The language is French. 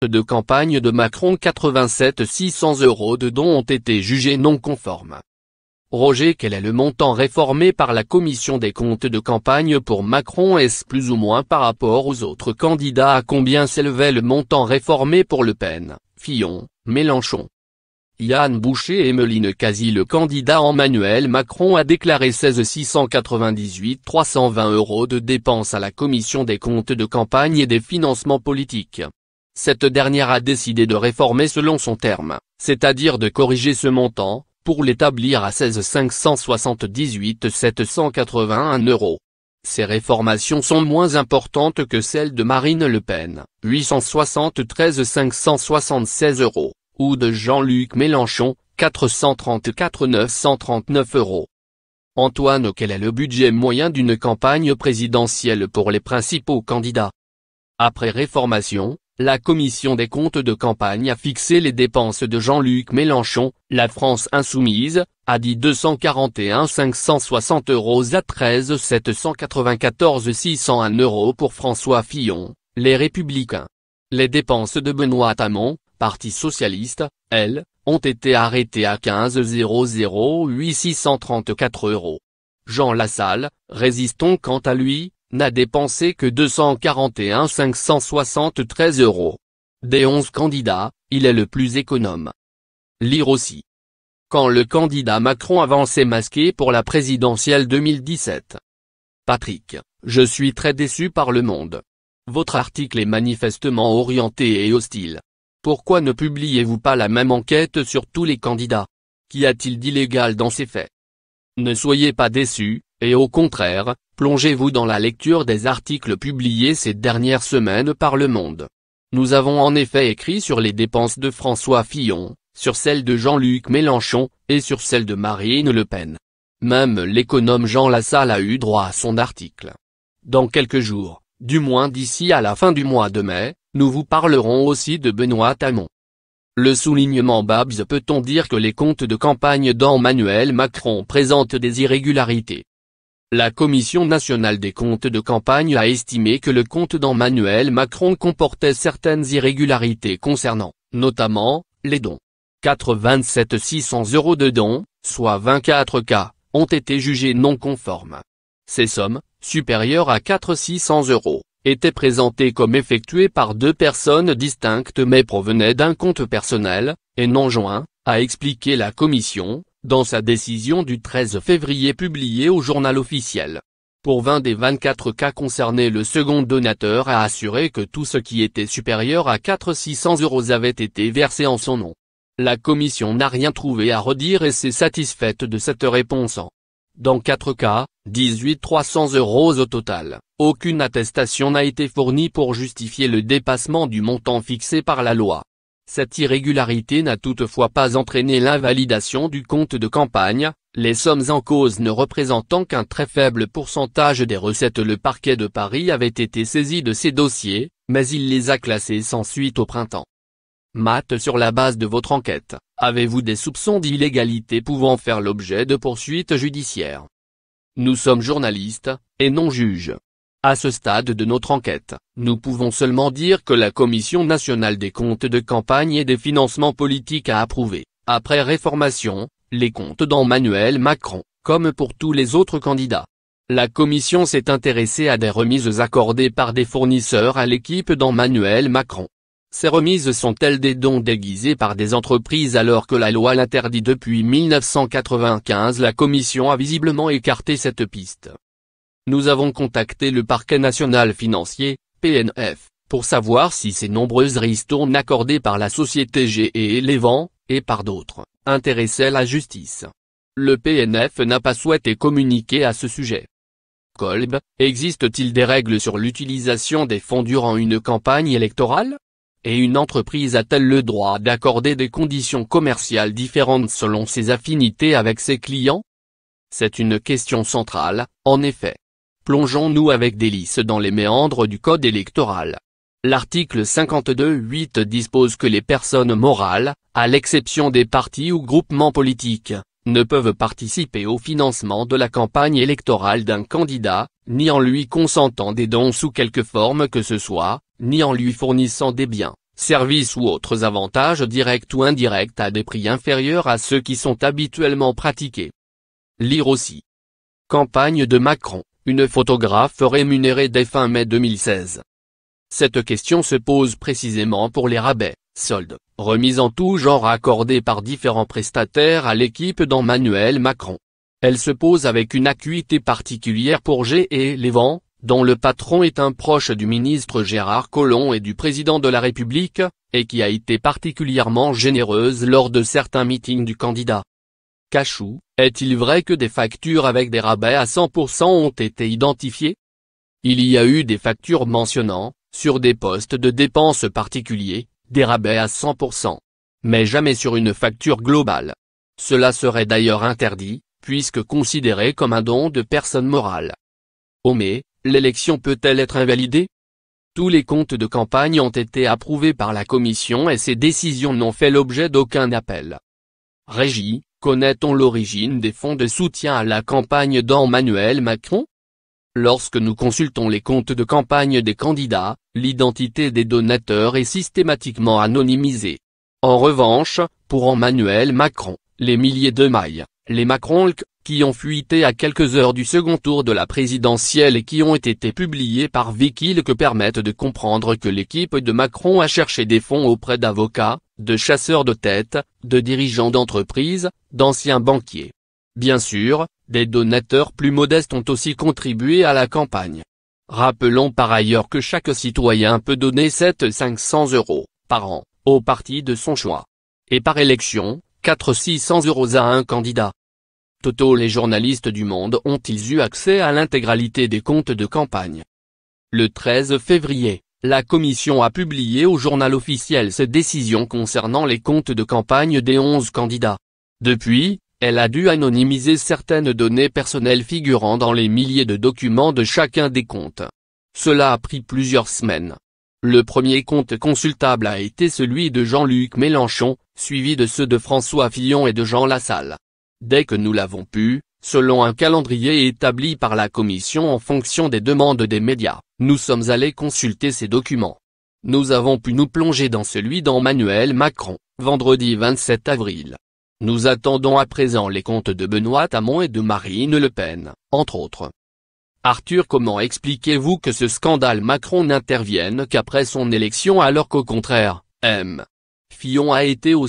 de campagne de Macron. 87 600 € de dons ont été jugés non conformes. Roger, quel est le montant réformé par la commission des comptes de campagne pour Macron? Est-ce plus ou moins par rapport aux autres candidats? À combien s'élevait le montant réformé pour Le Pen, Fillon, Mélenchon? Yann Boucher et Emeline Cazy. Le candidat Emmanuel Macron a déclaré 16 698 320 € de dépenses à la commission des comptes de campagne et des financements politiques. Cette dernière a décidé de réformer selon son terme, c'est-à-dire de corriger ce montant, pour l'établir à 16 578 781 €. Ces réformations sont moins importantes que celles de Marine Le Pen, 873 576 €, ou de Jean-Luc Mélenchon, 434 939 €. Antoine, quel est le budget moyen d'une campagne présidentielle pour les principaux candidats? Après réformation, la commission des comptes de campagne a fixé les dépenses de Jean-Luc Mélenchon, La France Insoumise, a dit 241 560 € à 13 794 601 € pour François Fillon, Les Républicains. Les dépenses de Benoît Hamon, Parti Socialiste, elles, ont été arrêtées à 15 634 €. Jean Lassalle, Résistons, quant à lui, n'a dépensé que 241 573 €. Des 11 candidats, il est le plus économe. Lire aussi. Quand le candidat Macron avançait masqué pour la présidentielle 2017. Patrick, je suis très déçu par Le Monde. Votre article est manifestement orienté et hostile. Pourquoi ne publiez-vous pas la même enquête sur tous les candidats? Qu'y a-t-il d'illégal dans ces faits? Ne soyez pas déçus, et au contraire, plongez-vous dans la lecture des articles publiés ces dernières semaines par Le Monde. Nous avons en effet écrit sur les dépenses de François Fillon, sur celles de Jean-Luc Mélenchon, et sur celles de Marine Le Pen. Même l'économe Jean Lassalle a eu droit à son article. Dans quelques jours, du moins d'ici à la fin du mois de mai, nous vous parlerons aussi de Benoît Hamon. Le soulignement Babs. Peut-on dire que les comptes de campagne d'Emmanuel Macron présentent des irrégularités? La Commission nationale des comptes de campagne a estimé que le compte d'Emmanuel Macron comportait certaines irrégularités concernant, notamment, les dons. 87 600 € de dons, soit 24 cas, ont été jugés non conformes. Ces sommes, supérieures à 4 600 €, étaient présentées comme effectuées par deux personnes distinctes mais provenaient d'un compte personnel, et non joint, a expliqué la Commission, dans sa décision du 13 février publiée au Journal officiel. Pour 20 des 24 cas concernés, le second donateur a assuré que tout ce qui était supérieur à 4 600 € avait été versé en son nom. La Commission n'a rien trouvé à redire et s'est satisfaite de cette réponse. Dans 4 cas, 18 300 € au total, aucune attestation n'a été fournie pour justifier le dépassement du montant fixé par la loi. Cette irrégularité n'a toutefois pas entraîné l'invalidation du compte de campagne, les sommes en cause ne représentant qu'un très faible pourcentage des recettes. Le parquet de Paris avait été saisi de ces dossiers, mais il les a classés sans suite au printemps. Matt, sur la base de votre enquête, avez-vous des soupçons d'illégalité pouvant faire l'objet de poursuites judiciaires? Nous sommes journalistes, et non juges. À ce stade de notre enquête, nous pouvons seulement dire que la Commission nationale des comptes de campagne et des financements politiques a approuvé, après réformation, les comptes d'Emmanuel Macron, comme pour tous les autres candidats. La Commission s'est intéressée à des remises accordées par des fournisseurs à l'équipe d'Emmanuel Macron. Ces remises sont-elles des dons déguisés par des entreprises alors que la loi l'interdit depuis 1995? La Commission a visiblement écarté cette piste. Nous avons contacté le parquet national financier, PNF, pour savoir si ces nombreuses ristournes accordées par la société GE Lévent, et par d'autres, intéressaient la justice. Le PNF n'a pas souhaité communiquer à ce sujet. Kolb, existe-t-il des règles sur l'utilisation des fonds durant une campagne électorale? Et une entreprise a-t-elle le droit d'accorder des conditions commerciales différentes selon ses affinités avec ses clients? C'est une question centrale, en effet. Plongeons-nous avec délice dans les méandres du code électoral. L'article 52.8 dispose que les personnes morales, à l'exception des partis ou groupements politiques, ne peuvent participer au financement de la campagne électorale d'un candidat, ni en lui consentant des dons sous quelque forme que ce soit, ni en lui fournissant des biens, services ou autres avantages directs ou indirects à des prix inférieurs à ceux qui sont habituellement pratiqués. Lire aussi. Campagne de Macron, une photographe rémunérée dès fin mai 2016. Cette question se pose précisément pour les rabais, soldes, remises en tout genre accordés par différents prestataires à l'équipe d'Emmanuel Macron. Elle se pose avec une acuité particulière pour G&E Lévent, dont le patron est un proche du ministre Gérard Collomb et du président de la République, et qui a été particulièrement généreuse lors de certains meetings du candidat. Cachou, est-il vrai que des factures avec des rabais à 100% ont été identifiées? Il y a eu des factures mentionnant, sur des postes de dépenses particuliers, des rabais à 100%. Mais jamais sur une facture globale. Cela serait d'ailleurs interdit, puisque considéré comme un don de personne morale. Oh mais, l'élection peut-elle être invalidée? Tous les comptes de campagne ont été approuvés par la commission et ces décisions n'ont fait l'objet d'aucun appel. Régie, connaît-on l'origine des fonds de soutien à la campagne d'Emmanuel Macron? Lorsque nous consultons les comptes de campagne des candidats, l'identité des donateurs est systématiquement anonymisée. En revanche, pour Emmanuel Macron, les milliers de mailles, les Macronlk, qui ont fuité à quelques heures du second tour de la présidentielle et qui ont été publiés par Wikileaks permettent de comprendre que l'équipe de Macron a cherché des fonds auprès d'avocats, de chasseurs de tête, de dirigeants d'entreprises, d'anciens banquiers. Bien sûr, des donateurs plus modestes ont aussi contribué à la campagne. Rappelons par ailleurs que chaque citoyen peut donner 500 € par an, au parti de son choix. Et par élection, 600 € à un candidat. Toto. Les journalistes du Monde ont-ils eu accès à l'intégralité des comptes de campagne? Le 13 février, la commission a publié au journal officiel ses décisions concernant les comptes de campagne des 11 candidats. Depuis, elle a dû anonymiser certaines données personnelles figurant dans les milliers de documents de chacun des comptes. Cela a pris plusieurs semaines. Le premier compte consultable a été celui de Jean-Luc Mélenchon, suivi de ceux de François Fillon et de Jean Lassalle. Dès que nous l'avons pu, selon un calendrier établi par la commission en fonction des demandes des médias, nous sommes allés consulter ces documents. Nous avons pu nous plonger dans celui d'Emmanuel Macron, vendredi 27 avril. Nous attendons à présent les comptes de Benoît Hamon et de Marine Le Pen, entre autres. Arthur, comment expliquez-vous que ce scandale Macron n'intervienne qu'après son élection alors qu'au contraire, M. Fillon a été aussi